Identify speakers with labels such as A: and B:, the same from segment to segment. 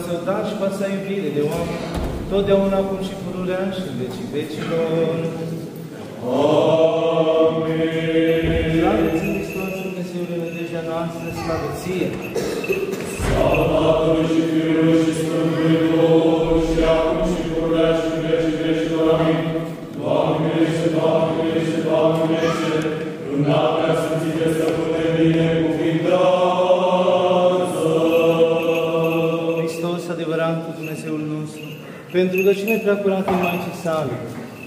A: Său dar și fața iubire de oameni, totdeauna acum și pururea și în vecii vecilor.
B: Amin.
A: Slavă ție, Hristos, Dumnezeule, nădejdea noastră, slavă ție!
B: Slavă Tatălui și Fiului și Sfântului Duh, și acum și pururea și în vecii vecilor. Amin. Doamne miluiește, Doamne miluiește, Doamne miluiește, în noaptea Sfințite Stăpâne binecuvintează.
A: Hristos, adevăratul Dumnezeul nostru, pentru rugăciune preacurată în Maicii sale,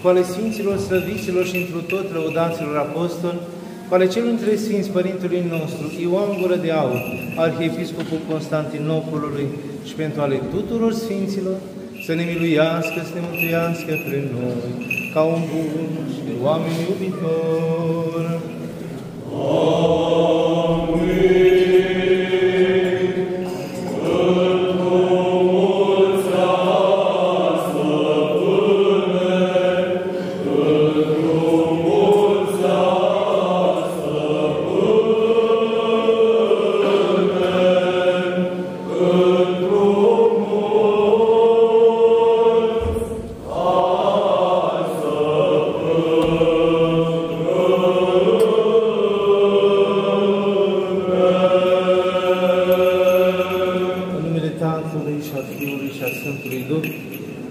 A: cu ale Sfinților Slăviților și întru tot lăudaților apostoli, cu ale celor dintre Sfinți Părintului nostru, Ioan Gură de Aur, Arhiepiscopul Constantinopolului, și pentru ale tuturor Sfinților, să ne miluiască, să ne mântuiască prin noi, ca un bun și de oameni iubitor.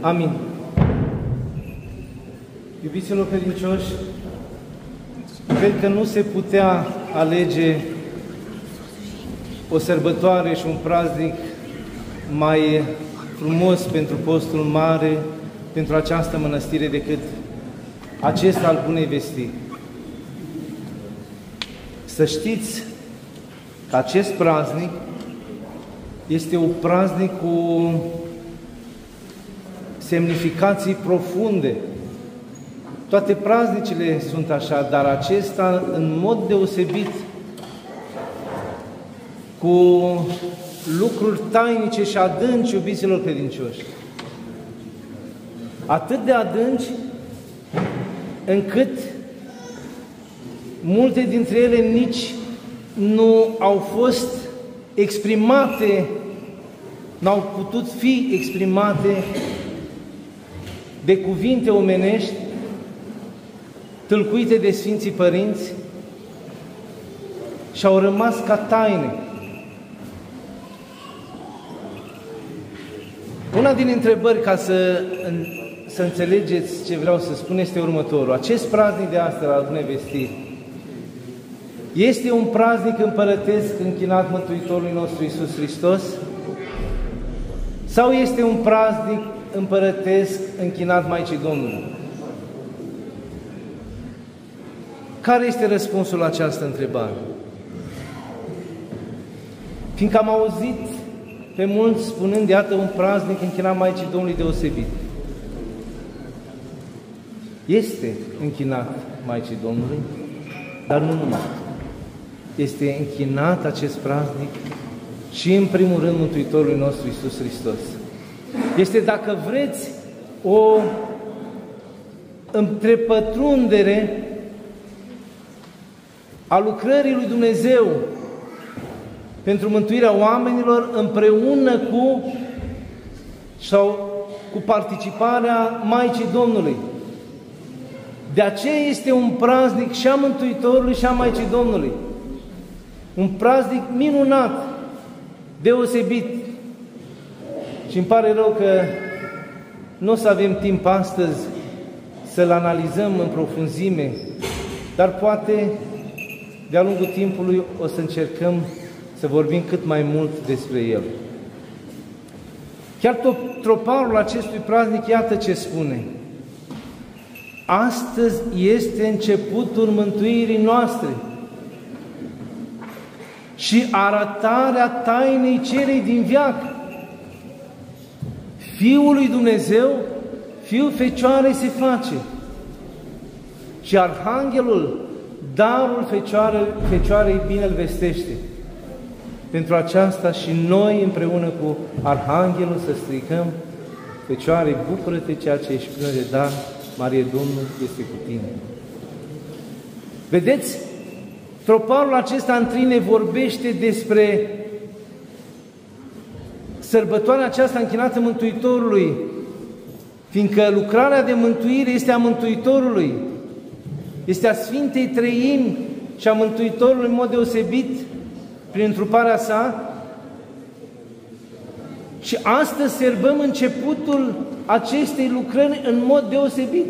B: Amin.
A: Amin. Iubiților credincioși, cred că nu se putea alege o sărbătoare și un praznic mai frumos pentru postul mare, pentru această mănăstire, decât acesta al Bunei Vestii. Să știți că acest praznic este un praznic cu semnificații profunde. Toate praznicile sunt așa, dar acesta în mod deosebit, cu lucruri tainice și adânci, iubiților credincioși. Atât de adânci încât multe dintre ele nici nu au fost exprimate, n-au putut fi exprimate de cuvinte omenești tâlcuite de Sfinții Părinți și au rămas ca taine. Una din întrebări, ca să înțelegeți ce vreau să spun, este următorul. Acest praznic de astăzi al Bunei Vestiri este un praznic împărătesc închinat Mântuitorului nostru Iisus Hristos? Sau este un praznic împărătesc închinat Maicii Domnului? Care este răspunsul la această întrebare? Fiindcă am auzit pe mulți spunând, iată, un praznic închinat Maicii Domnului deosebit. Este închinat Maicii Domnului, dar nu numai. Este închinat acest praznic și, în primul rând, Mântuitorului nostru Iisus Hristos. Este, dacă vreți, o întrepătrundere a lucrării lui Dumnezeu pentru mântuirea oamenilor împreună cu participarea Maicii Domnului. De aceea este un praznic și a Mântuitorului și a Maicii Domnului. Un praznic minunat, deosebit. Și îmi pare rău că nu o să avem timp astăzi să-l analizăm în profunzime, dar poate de-a lungul timpului o să încercăm să vorbim cât mai mult despre el. Chiar troparul acestui praznic, iată ce spune: astăzi este începutul mântuirii noastre și arătarea tainei celei din veac. Fiul lui Dumnezeu, Fiul Fecioarei se face și Arhanghelul darul Fecioarei bine îl vestește. Pentru aceasta și noi împreună cu Arhanghelul să strigăm: Fecioare, bucură-te, ceea ce ești plină de dar, Marie Domnul este cu tine. Vedeți? Troparul acesta în trine vorbește despre sărbătoarea aceasta închinată Mântuitorului, fiindcă lucrarea de mântuire este a Mântuitorului, este a Sfintei Treimi și a Mântuitorului în mod deosebit prin întruparea sa. Și astăzi sărbăm începutul acestei lucrări în mod deosebit.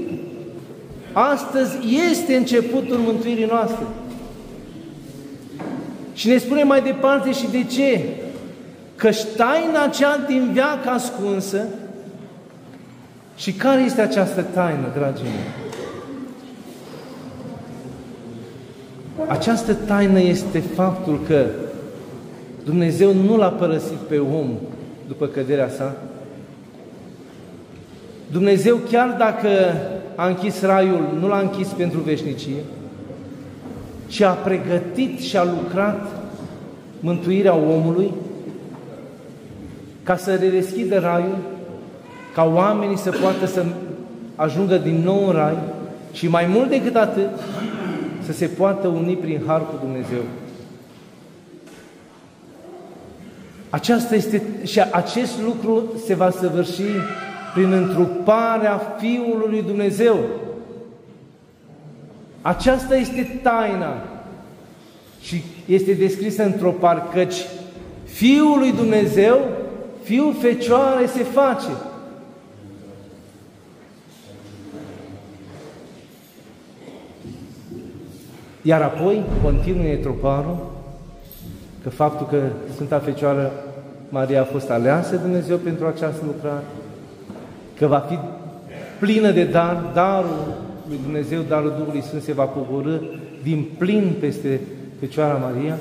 A: Astăzi este începutul mântuirii noastre. Și ne spune mai departe și de ce. Că-și taina cea din veac ascunsă. Și care este această taină, dragii mei? Această taină este faptul că Dumnezeu nu l-a părăsit pe om după căderea sa. Dumnezeu, chiar dacă a închis raiul, nu l-a închis pentru veșnicie, ci a pregătit și a lucrat mântuirea omului ca să redeschidă raiul, ca oamenii să poată să ajungă din nou în rai și mai mult decât atât, să se poată uni prin har cu Dumnezeu. Aceasta este, și acest lucru se va săvârși prin întruparea Fiului lui Dumnezeu. Aceasta este taina și este descrisă într-o parte, căci Fiul lui Dumnezeu, Fiul Fecioare se face. Iar apoi continuă troparul că faptul că Sfânta Fecioară Maria a fost aleasă de Dumnezeu pentru această lucrare, că va fi plină de dar, darul lui Dumnezeu, darul Duhului Sfânt se va coborî din plin peste Fecioara Maria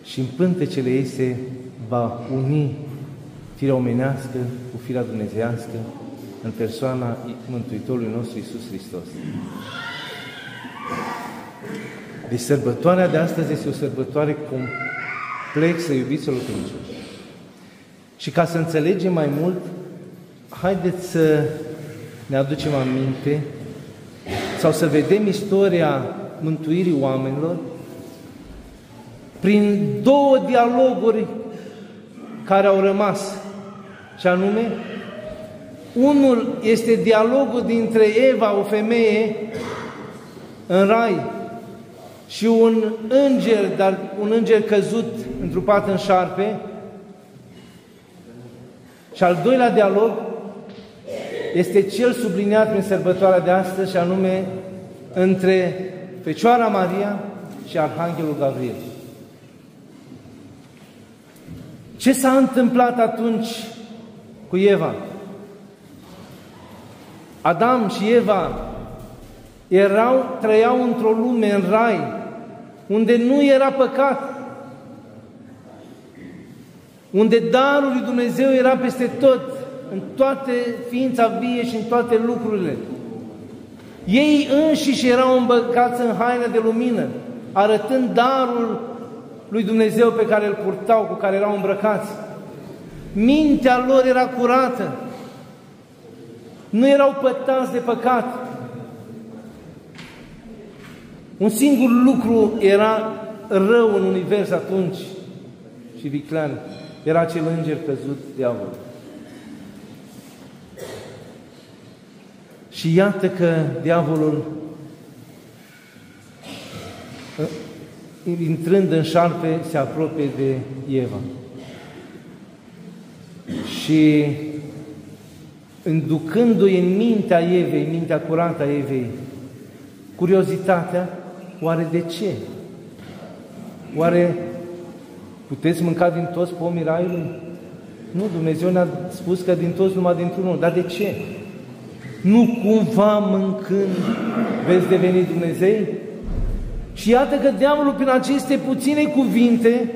A: și în pântecele ei se va uni firea omenească cu firea dumnezeiască în persoana Mântuitorului nostru Iisus Hristos. Deci sărbătoarea de astăzi este o sărbătoare complexă, iubiților credincioși. Și ca să înțelegem mai mult, haideți să ne aducem aminte sau să vedem istoria mântuirii oamenilor prin două dialoguri care au rămas. Și anume, unul este dialogul dintre Eva, o femeie, în rai, și un înger, dar un înger căzut, întrupat în șarpe. Și al doilea dialog este cel subliniat prin sărbătoarea de astăzi, și anume între Fecioara Maria și Arhanghelul Gabriel. Ce s-a întâmplat atunci cu Eva? Adam și Eva trăiau într-o lume, în rai, unde nu era păcat, unde darul lui Dumnezeu era peste tot, în toate ființa vie și în toate lucrurile. Ei înșiși erau îmbrăcați în haină de lumină, arătând darul lui Dumnezeu pe care îl purtau, cu care erau îmbrăcați. Mintea lor era curată, nu erau pătați de păcat. Un singur lucru era rău în univers atunci și viclean, era acel înger căzut, diavol. Și iată că diavolul, intrând în șarpe, se apropie de Eva. Și inducându-i în mintea Evei, mintea curată a Evei, curiozitatea, oare de ce? Oare puteți mânca din toți pomii raiului? Nu, Dumnezeu ne-a spus că din toți numai dintr-unul. Dar de ce? Nu cumva mâncând veți deveni Dumnezei? Și iată că diavolul, prin aceste puține cuvinte,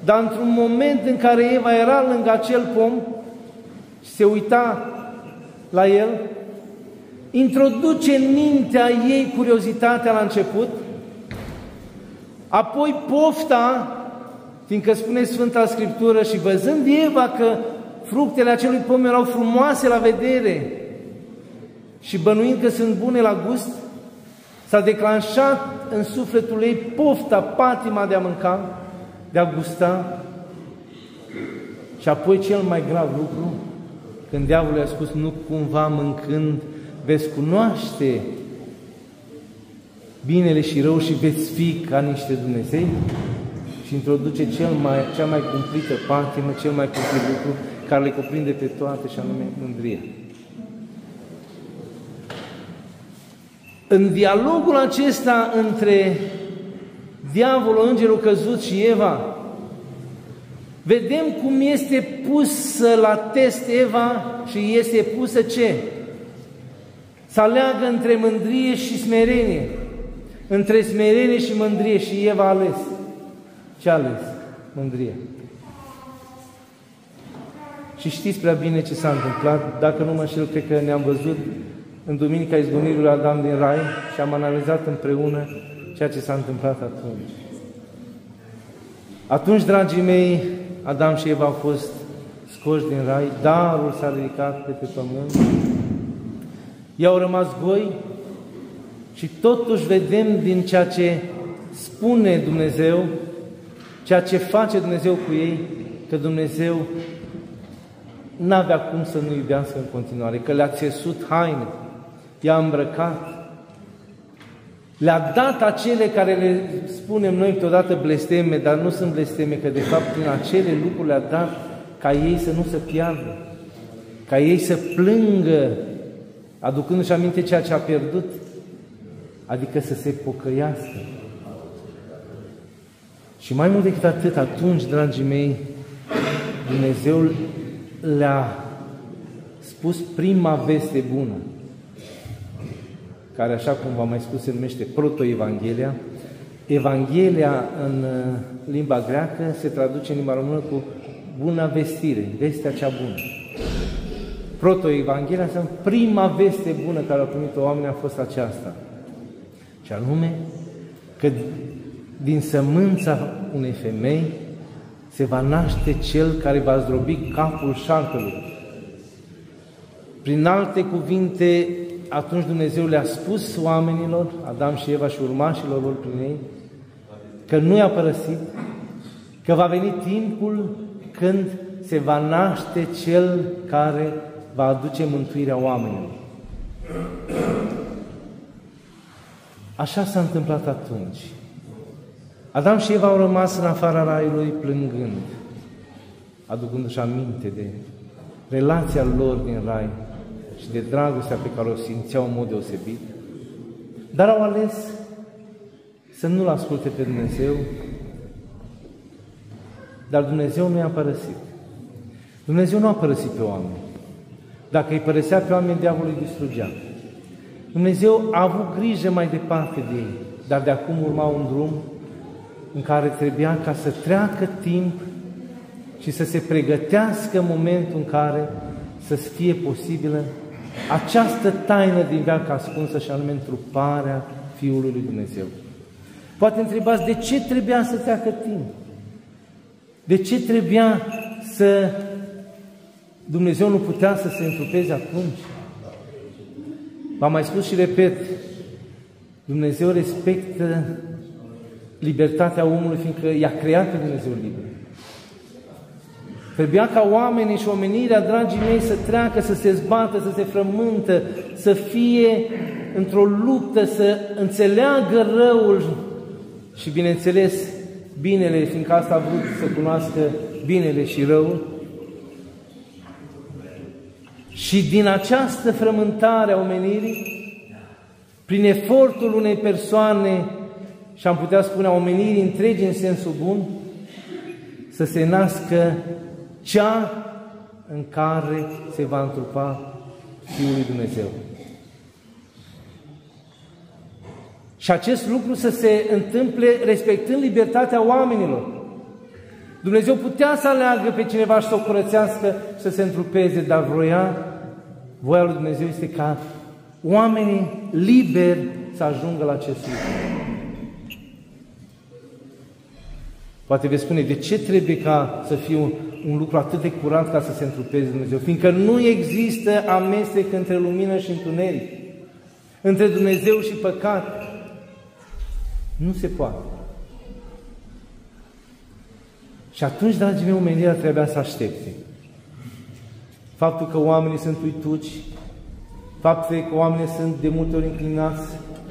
A: dar într-un moment în care Eva era lângă acel pom și se uita la el, introduce în mintea ei curiozitatea la început, apoi pofta, fiindcă spune Sfânta Scriptură, și văzând Eva că fructele acelui pom erau frumoase la vedere și bănuind că sunt bune la gust, s-a declanșat în sufletul ei pofta, patima de a mânca, de a gusta. Și apoi cel mai grav lucru, când diavolul i-a spus, nu cumva mâncând veți cunoaște binele și rău și veți fi ca niște Dumnezei, și introduce cea mai cumplită patimă, cel mai cumplit lucru, care le cuprinde pe toate, și anume mândria. În dialogul acesta între diavolul, îngerul căzut și Eva, vedem cum este pusă la test Eva și este pusă ce? Să aleagă între mândrie și smerenie. Între smerenie și mândrie, și Eva a ales. Ce a ales? Mândria. Și știți prea bine ce s-a întâmplat. Dacă nu mă înșel, cred că ne-am văzut în Duminica Izgonirii lui Adam din Rai și am analizat împreună ceea ce s-a întâmplat atunci. Atunci, dragii mei, Adam și Eva au fost scoși din Rai, darul s-a ridicat de pe pământ, i-au rămas goi și totuși vedem din ceea ce spune Dumnezeu, ceea ce face Dumnezeu cu ei, că Dumnezeu n-avea cum să nu iubească în continuare, că le-a țesut haine, i-a îmbrăcat, le-a dat acele care le spunem noi câteodată blesteme, dar nu sunt blesteme, că de fapt prin acele lucruri le-a dat ca ei să nu se piardă, ca ei să plângă, aducându-și aminte ceea ce a pierdut, adică să se pocăiască. Și mai mult decât atât, atunci, dragii mei, Dumnezeu le-a spus prima veste bună, care, așa cum v-am mai spus, se numește Proto-Evanghelia. Evanghelia în limba greacă se traduce în limba română cu bună vestire, vestea cea bună. Proto-Evanghelia înseamnă prima veste bună care au primit-o oamenii a fost aceasta. Și anume că din sămânța unei femei se va naște cel care va zdrobi capul șarpelui. Prin alte cuvinte, atunci Dumnezeu le-a spus oamenilor, Adam și Eva și urmașilor lor prin ei, că nu i-a părăsit, că va veni timpul când se va naște cel care va aduce mântuirea oamenilor. Așa s-a întâmplat atunci. Adam și Eva au rămas în afara raiului plângând, aducându-și aminte de relația lor din rai și de dragostea pe care o simțeau în mod deosebit, dar au ales să nu-L asculte pe Dumnezeu, dar Dumnezeu nu i-a părăsit. Dumnezeu nu a părăsit pe oameni. Dacă îi părăsea pe oameni, diavolul îi distrugea. Dumnezeu a avut grijă mai departe de ei, dar de acum urma un drum în care trebuia ca să treacă timp și să se pregătească momentul în care să fie posibilă această taină din veac ascunsă, și anume întruparea Fiului lui Dumnezeu. Poate întrebați, de ce trebuia să treacă timp? De ce trebuia să Dumnezeu nu putea să se întrupeze atunci? V-am mai spus și repet, Dumnezeu respectă libertatea omului, fiindcă i-a creat pe Dumnezeu liber. Trebuia ca oamenii și omenirea, dragii mei, să treacă, să se zbată, să se frământă, să fie într-o luptă, să înțeleagă răul și, bineînțeles, binele, fiindcă asta a vrut să cunoască binele și răul. Și din această frământare a omenirii, prin efortul unei persoane, și am putea spune a omenirii întregi în sensul bun, să se nască cea în care se va întrupa Fiul lui Dumnezeu. Și acest lucru să se întâmple respectând libertatea oamenilor. Dumnezeu putea să aleagă pe cineva și să o curățească, să se întrupeze, dar voia lui Dumnezeu este ca oamenii liberi să ajungă la acest lucru. Poate veți spune, de ce trebuie ca să fie un lucru atât de curat ca să se întrupeze Dumnezeu? Fiindcă nu există amestec între lumină și întuneric, între Dumnezeu și păcat. Nu se poate. Și atunci, dragii mei, omenirea trebuia să aștepte. Faptul că oamenii sunt uituci, faptul că oamenii sunt de multe ori înclinați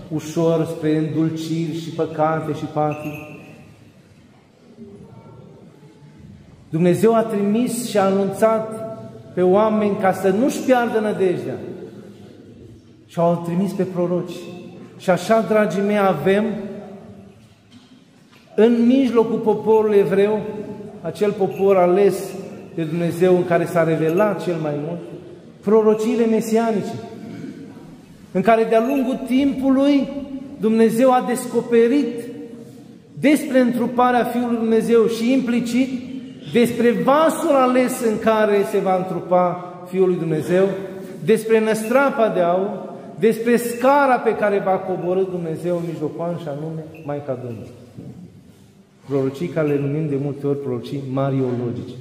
A: ușor spre îndulciri și păcate și patii. Dumnezeu a trimis și a anunțat pe oameni ca să nu-și piardă nădejdea. Și au trimis pe proroci. Și așa, dragii mei, avem în mijlocul poporului evreu, acel popor ales de Dumnezeu în care s-a revelat cel mai mult, prorociile mesianice, în care de-a lungul timpului Dumnezeu a descoperit despre întruparea Fiului Dumnezeu și implicit despre vasul ales în care se va întrupa Fiul lui Dumnezeu, despre năstrapa de aur, despre scara pe care va coborî Dumnezeu în mijlocul și anume Maica Domnului. Prorocii care le numim de multe ori prorocii mariologice.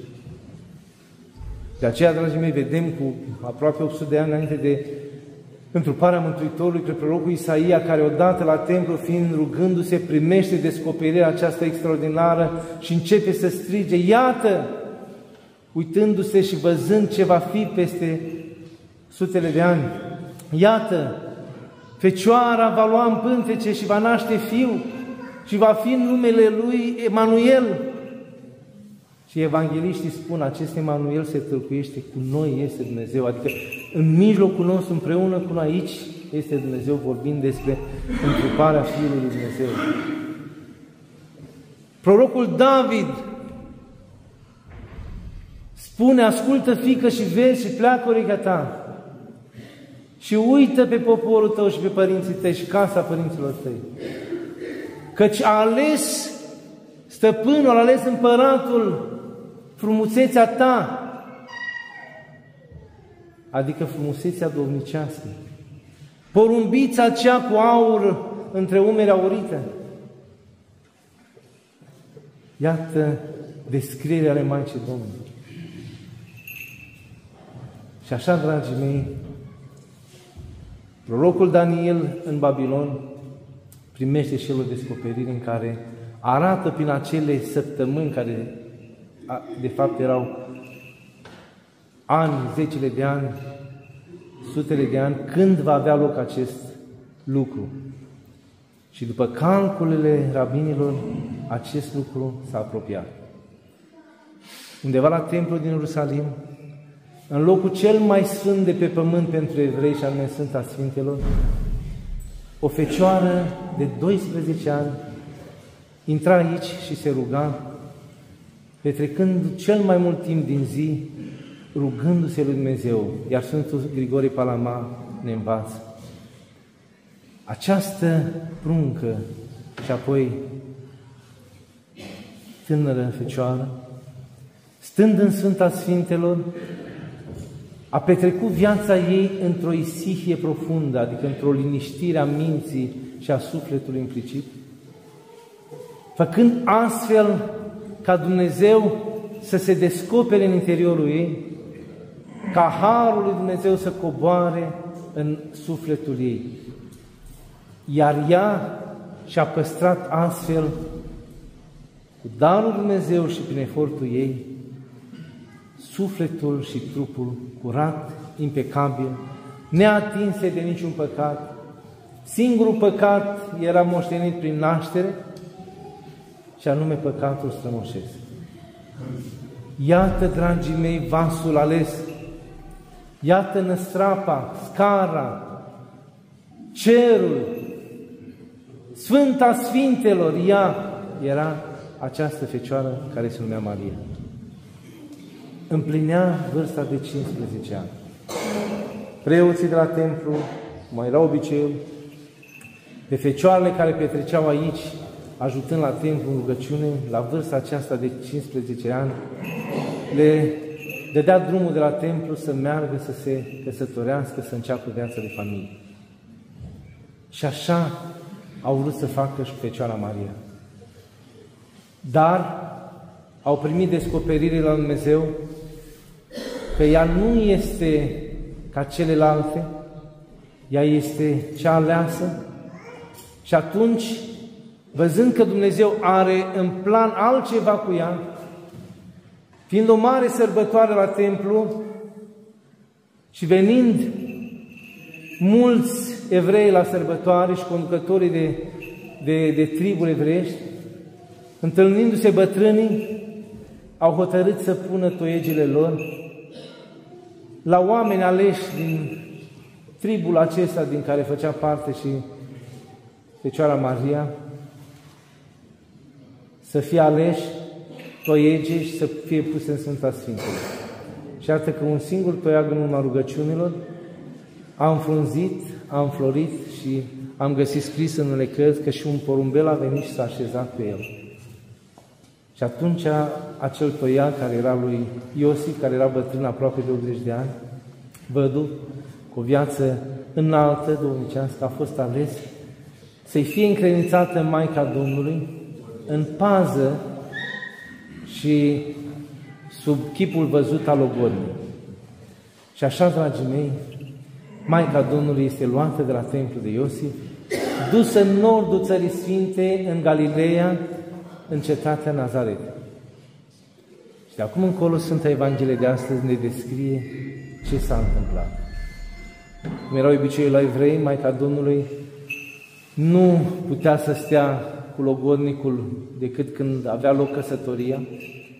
A: De aceea, dragii mei, vedem cu aproape 800 de ani înainte de întruparea Mântuitorului, că prorocul Isaia, care odată la templu, fiind rugându-se, primește descoperirea aceasta extraordinară și începe să strige, iată, uitându-se și văzând ce va fi peste sutele de ani, iată, Fecioara va lua în pântece și va naște fiu și va fi în numele lui Emanuel. Și evangeliștii spun, acest Emanuel se tâlcuiește cu noi, este Dumnezeu, adică în mijlocul nostru, împreună cu noi, aici este Dumnezeu, vorbind despre întruparea Fiului lui Dumnezeu. Prorocul David spune, ascultă, fiică, și vezi și pleacă urechea ta și uită pe poporul tău și pe părinții tăi și casa părinților tăi, căci a ales stăpânul, a ales împăratul frumusețea ta, adică frumusețea domnicească, porumbița cea cu aur între umeri aurite. Iată descrierea ale Maicii Domnului. Și așa, dragii mei, prorocul Daniel în Babilon primește și el o descoperire în care arată prin acele săptămâni care de fapt erau ani, zecile de ani, sutele de ani, când va avea loc acest lucru. Și după calculele rabinilor, acest lucru s-a apropiat. Undeva la templul din Ierusalim, în locul cel mai sfânt de pe pământ pentru evrei, și anume Sfânta Sfintelor, o fecioară de 12 ani intra aici și se ruga, petrecând cel mai mult timp din zi, rugându-se lui Dumnezeu, iar Sfântul Grigorie Palama ne învață. Această pruncă și apoi tânără fecioară, stând în Sfânta Sfintelor, a petrecut viața ei într-o isihie profundă, adică într-o liniștire a minții și a sufletului implicit, făcând astfel ca Dumnezeu să se descopere în interiorul ei, ca harul lui Dumnezeu să coboare în sufletul ei. Iar ea și-a păstrat astfel, cu darul lui Dumnezeu și prin efortul ei, sufletul și trupul curat, impecabil, neatinse de niciun păcat. Singurul păcat era moștenit prin naștere, și anume păcatul strămoșesc. Iată, dragii mei, vasul ales, iată năstrapa, scara, cerul, Sfânta Sfintelor, ea era această fecioară care se numea Maria. Împlinea vârsta de 15 ani. Preoții de la templu, mai era obiceiul, pe fecioarele care petreceau aici, ajutând la templu în rugăciune, la vârsta aceasta de 15 ani, le dădea drumul de la templu să meargă, să se căsătorească, să înceapă viața de familie. Și așa au vrut să facă și Fecioara Maria. Dar au primit descoperire la Dumnezeu că ea nu este ca celelalte, ea este cea aleasă, și atunci, văzând că Dumnezeu are în plan altceva cu ea, fiind o mare sărbătoare la templu și venind mulți evrei la sărbătoare și conducătorii de triburi evreiești, întâlnindu-se bătrânii, au hotărât să pună toiegile lor la oameni aleși din tribul acesta din care făcea parte și Fecioara Maria, să fie aleși toiege și să fie puse în Sfânta Sfintelor. Și iată că un singur toiag în urma rugăciunilor a înfrunzit, a înflorit și am găsit scris în unele cărți că și un porumbel a venit și s-a așezat pe el. Și atunci acel toiag care era lui Iosif, care era bătrân aproape de 80 de ani, văduv, cu o viață înaltă, domnicească, a fost ales să-i fie încredințată Maica Domnului în pază și sub chipul văzut al logodniei. Și așa, dragii mei, Maica Domnului este luată de la templul de Iosif, dusă în nordul Țării Sfinte, în Galileea, în cetatea Nazaret. Și de acum încolo Sfânta Evanghelie de astăzi ne descrie ce s-a întâmplat. Cum era obiceiul la evrei, Maica Domnului nu putea să stea cu logodnicul decât când avea loc căsătoria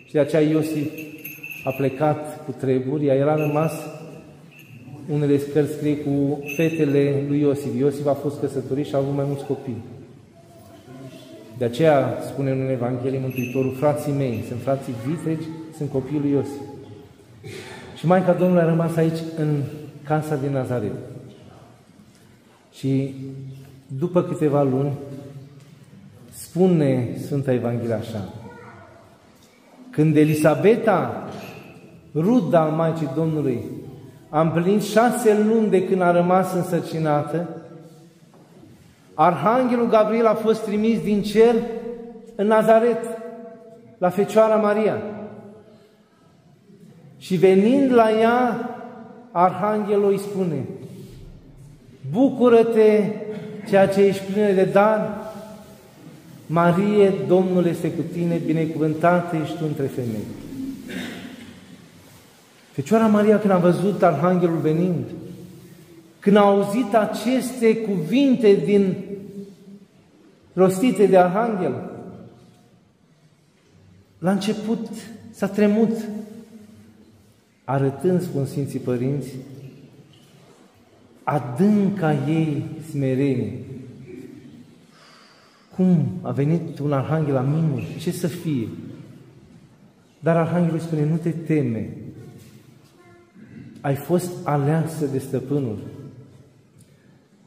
A: și de aceea Iosif a plecat cu treburi, ea era rămas, unele cărți scrie, cu fetele lui Iosif. Iosif a fost căsătorit și a avut mai mulți copii. De aceea spune în Evanghelie Mântuitorul, frații mei, sunt frații vitregi, sunt copiii lui Iosif. Și Maica Domnului a rămas aici, în casa din Nazaret. Și după câteva luni, spune Sfânta Evanghelie așa: când Elisabeta, ruda al Maicii Domnului, a împlinit 6 luni de când a rămas însărcinată, Arhanghelul Gabriel a fost trimis din cer în Nazaret, la Fecioara Maria. Și venind la ea, Arhanghelul îi spune: bucură-te, ceea ce ești plină de dar, Marie, Domnul este cu tine, binecuvântată ești tu între femei. Fecioara Maria, când a văzut Arhanghelul venind, când a auzit aceste cuvinte rostite de Arhanghel, la început s-a tremut, arătând, spun Sfinții Părinți, adânca ei smerenie. Cum a venit un arhanghel la mine? Ce să fie? Dar Arhanghelul spune: nu te teme, ai fost aleasă de Stăpânul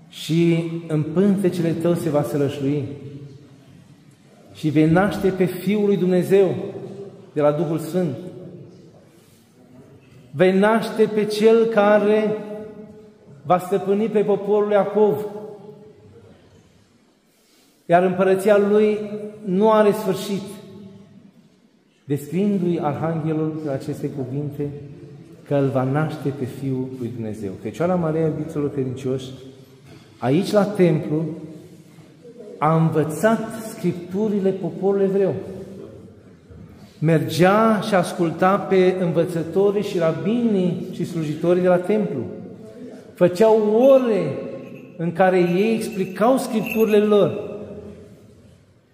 A: și în pântecele tău se va sălășlui și vei naște pe Fiul lui Dumnezeu de la Duhul Sfânt. Vei naște pe Cel care va stăpâni pe poporul Iacov, iar împărăția Lui nu are sfârșit. Descriindu-i Arhanghelul aceste cuvinte, că îl va naște pe Fiul lui Dumnezeu. Fecioara Maria, iubiților credincioși, aici la templu a învățat Scripturile poporului evreu. Mergea și asculta pe învățătorii și rabinii și slujitorii de la templu. Făceau ore în care ei explicau Scripturile lor.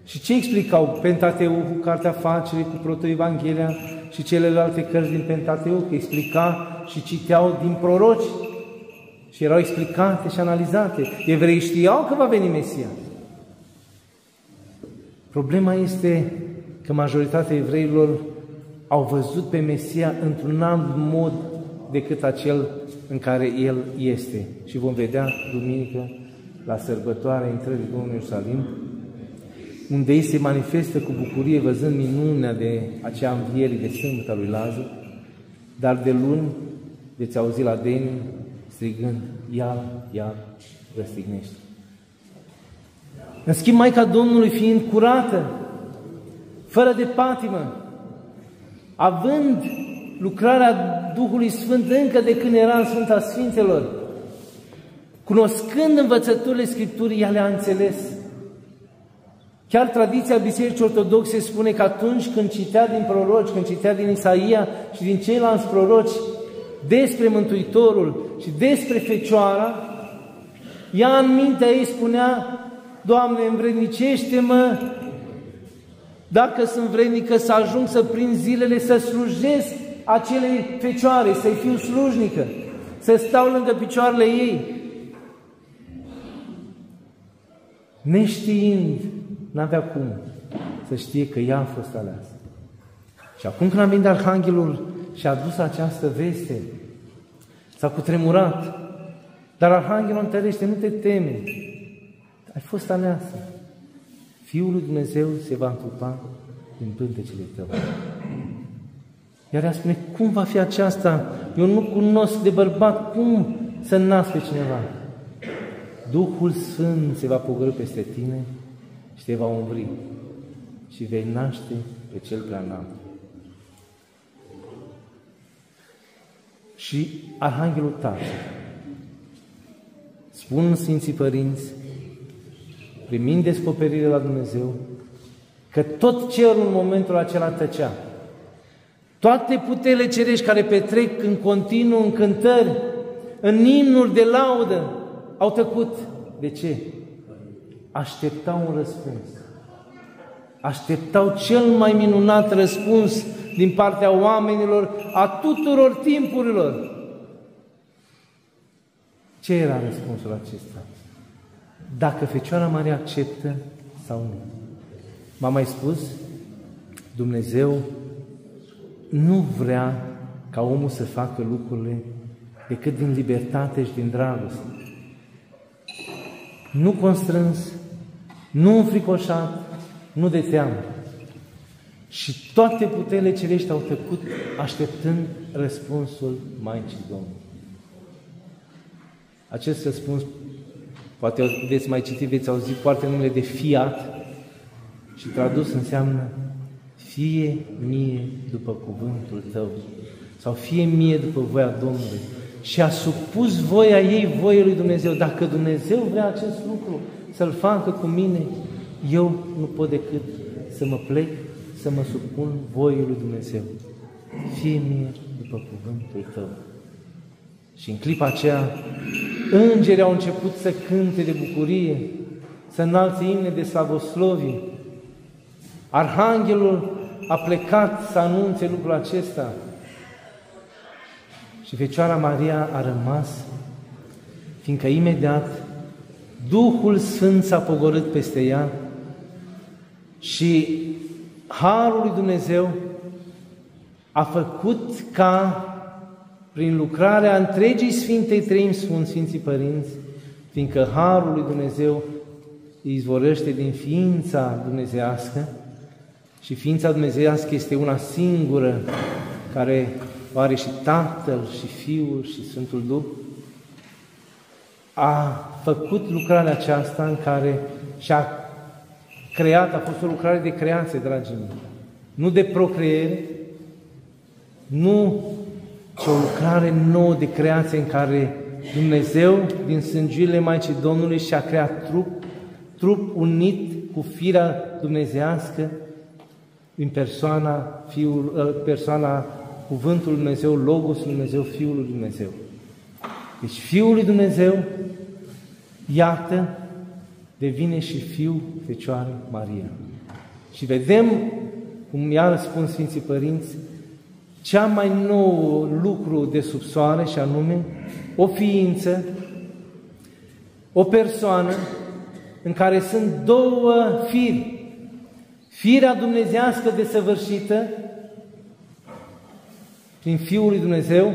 A: Și ce explicau? Pentateucul, Cartea Facerii, cu Protoevanghelia și celelalte cărți din Pentateuc. Explica și citeau din proroci. Și erau explicate și analizate. Evreii știau că va veni Mesia. Problema este că majoritatea evreilor au văzut pe Mesia într-un alt mod decât acel în care El este. Și vom vedea duminică la sărbătoarea intrării Domnului în Ierusalim, unde ei se manifestă cu bucurie văzând minunea de acea înviere de sâmbătă a lui Lazar, dar de luni veți auzi la Deni strigând: iar răstignește. În schimb, Maica Domnului, fiind curată, fără de patimă, având lucrarea Duhului Sfânt încă de când era în Sfânta Sfintelor, cunoscând învățăturile Scripturii, ea le-a înțeles. Chiar tradiția Bisericii Ortodoxe spune că atunci când citea din proroci, când citea din Isaia și din ceilalți proroci despre Mântuitorul și despre Fecioara, ea în mintea ei spunea: Doamne, învrednicește-mă, dacă sunt vrednică, să ajung să prind zilele, să slujesc acelei Fecioare, să-i fiu slujnică, să stau lângă picioarele ei. Neștiind, n-avea cum să știe că ea a fost aleasă. Și acum când a venit Arhanghelul și a adus această veste, s-a cutremurat. Dar Arhanghelul întărește: nu te teme, ai fost aleasă. Fiul lui Dumnezeu se va întrupa din pântecele tău. Iar ea spune: cum va fi aceasta? Eu nu cunosc de bărbat, cum să nasc pe cineva? Duhul Sfânt se va pogorî peste tine și te va umbri și vei naște pe cel preanalt. Și Arhanghelul tace. Spun Sfinții Părinți, primind descoperire la Dumnezeu, că tot cerul în momentul acela tăcea. Toate puterile cerești care petrec în continuu în cântări, în imnuri de laudă, au tăcut. De ce? Așteptau un răspuns. Așteptau cel mai minunat răspuns din partea oamenilor a tuturor timpurilor. Ce era răspunsul acesta? Dacă Fecioara Maria acceptă sau nu. M-am mai spus, Dumnezeu nu vrea ca omul să facă lucrurile decât din libertate și din dragoste. Nu constrâns, nu înfricoșat, nu de teamă. Și toate puterile cerești au tăcut așteptând răspunsul Maicii Domnului. Acest răspuns, poate veți mai citi, veți auzi, poartă numele de Fiat și tradus înseamnă fie mie după cuvântul tău sau fie mie după voia Domnului. Și a supus voia ei voiei lui Dumnezeu. Dacă Dumnezeu vrea acest lucru să-l facă cu mine, eu nu pot decât să mă plec, să mă supun voiei lui Dumnezeu. Fie mie după cuvântul tău. Și în clipa aceea, îngerii au început să cânte de bucurie, să înalțe imne de slavoslovie. Arhanghelul a plecat să anunțe lucrul acesta. Și Fecioara Maria a rămas, fiindcă imediat Duhul Sfânt s-a pogorât peste ea și Harul lui Dumnezeu a făcut ca, prin lucrarea întregii Sfintei Treimi, spun Sfinții Părinți, fiindcă Harul lui Dumnezeu izvorăște din ființa dumnezeiască și ființa dumnezeiască este una singură, care o are și Tatăl, și Fiul, și Sfântul Duh, a făcut lucrarea aceasta în care și-a creat, a fost o lucrare de creație, dragii mei, nu de procreere, nu, ci o lucrare nouă de creație în care Dumnezeu, din sângurile Maicii Domnului, și-a creat trup unit cu firea dumnezeiască în persoana Cuvântul lui Dumnezeu, Logosul lui Dumnezeu, Fiul lui Dumnezeu. Deci Fiul lui Dumnezeu, iată, devine și Fiul Fecioarei Maria. Și vedem, cum iar spun Sfinții Părinți, cea mai nouă lucru de sub soare, și anume o ființă, o persoană în care sunt două firi. Firea dumnezeiască desăvârșită prin Fiul lui Dumnezeu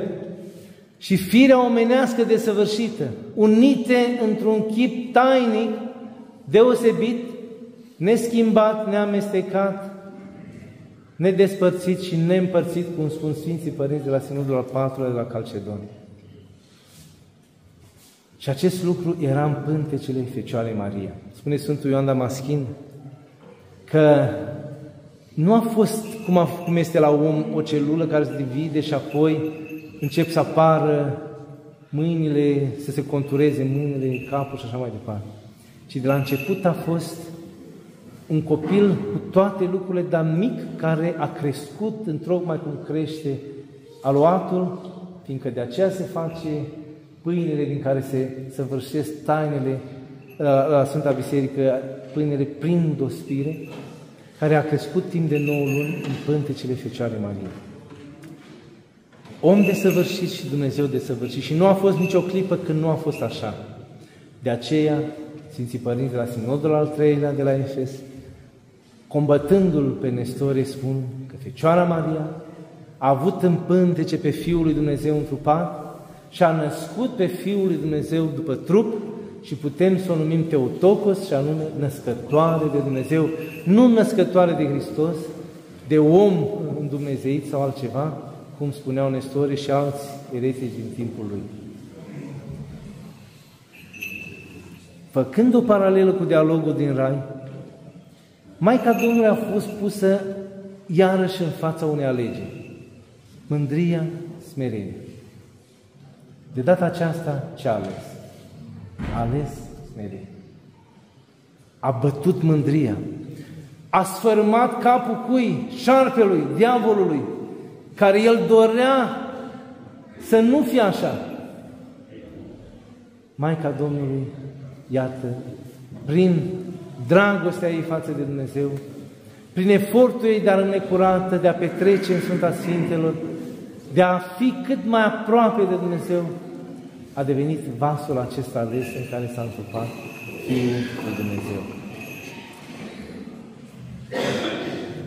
A: și firea omenească desăvârșită, unite într-un chip tainic, deosebit, neschimbat, neamestecat, nedespărțit și neîmpărțit, cum spun Sfinții Părinți de la Sinodul al IV-lea de la Calcedoni. Și acest lucru era în pântecele Fecioarei Maria. Spune Sfântul Ioan Damaschin că nu a fost cum este la om o celulă care se divide și apoi încep să apară mâinile, să se contureze mâinile, capul și așa mai departe. Ci de la început a fost un copil cu toate lucrurile, dar mic, care a crescut întocmai cum crește aluatul, fiindcă de aceea se face pâinele din care se săvârșesc tainele la Sfânta Biserică, pâinele prin dospire, care a crescut timp de 9 luni în pântecele Fecioarei Marie. Om desăvârșit și Dumnezeu desăvârșit. Și nu a fost nicio clipă când nu a fost așa. De aceea, Sfinții Părinți de la Sinodul al III-lea de la Efes, combătându-l pe Nestore, spun că Fecioara Maria a avut în pântece pe Fiul lui Dumnezeu întrupat și a născut pe Fiul lui Dumnezeu după trup și putem să o numim Teotokos, și anume născătoare de Dumnezeu, nu născătoare de Hristos, de om îndumnezeit sau altceva, cum spuneau Nestore și alți eretici din timpul lui. Făcând o paralelă cu dialogul din Rai, Maica Domnului a fost pusă iarăși în fața unei alegeri. Mândria, smerenie. De data aceasta, ce a ales? A ales smerenie. A bătut mândria. A sfărâmat capul cui? Șarpelui, diavolului, care el dorea să nu fie așa. Maica Domnului, iată, prin dragostea ei față de Dumnezeu, prin efortul ei de a rămâne curată, de a petrece în Sfânta Sfintelor, de a fi cât mai aproape de Dumnezeu, a devenit vasul acesta ales în care s-a întrupat Fiul lui Dumnezeu.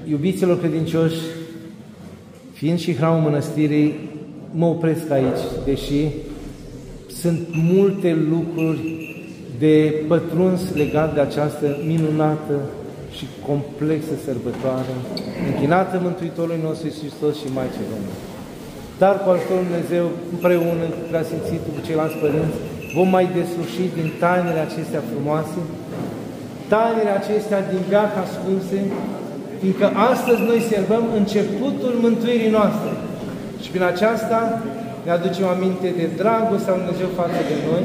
A: Iubiților credincioși, fiind și hramul mănăstirii, mă opresc aici, deși sunt multe lucruri de pătruns legat de această minunată și complexă sărbătoare, închinată Mântuitorului nostru Iisus Hristos și Maicii Domnului. Dar cu ajutorul Dumnezeu, împreună cu Preasfințitul, cu ceilalți părinți, vom mai desluși din tainele acestea frumoase, tainele acestea din veac ascunse, fiindcă astăzi noi sărbăm începutul mântuirii noastre. Și prin aceasta ne aducem aminte de dragostea lui Dumnezeu față de noi,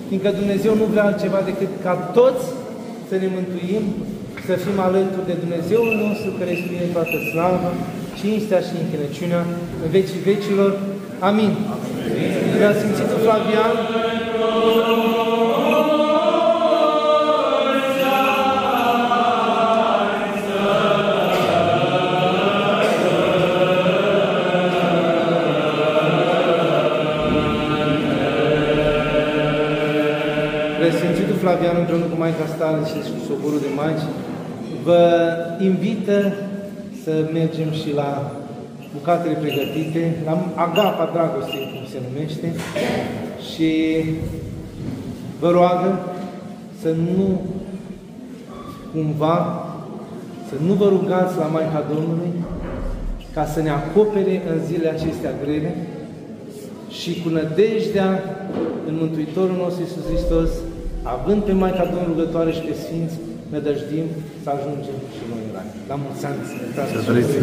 A: fiindcă Dumnezeu nu vrea altceva decât ca toți să ne mântuim, să fim alături de Dumnezeul nostru, care este în toată slava, cinstea și închinăciunea în vecii vecilor. Amin. Preasfințitul Flavian, Preasfințitul Flavian împreună cu Maica Stare și cu Soborul de Maici vă invită să mergem și la bucatele pregătite, la agapa dragostei, cum se numește, și vă roagă să nu cumva, să nu vă rugați la Maica Domnului ca să ne acopere în zilele acestea grele și cu nădejdea în Mântuitorul nostru Iisus Hristos, având pe Maica Domnului rugătoare și pe Sfinți, ne dăjdim să ajungem și noi în Rai. La mulți ani!
C: Să trăiți,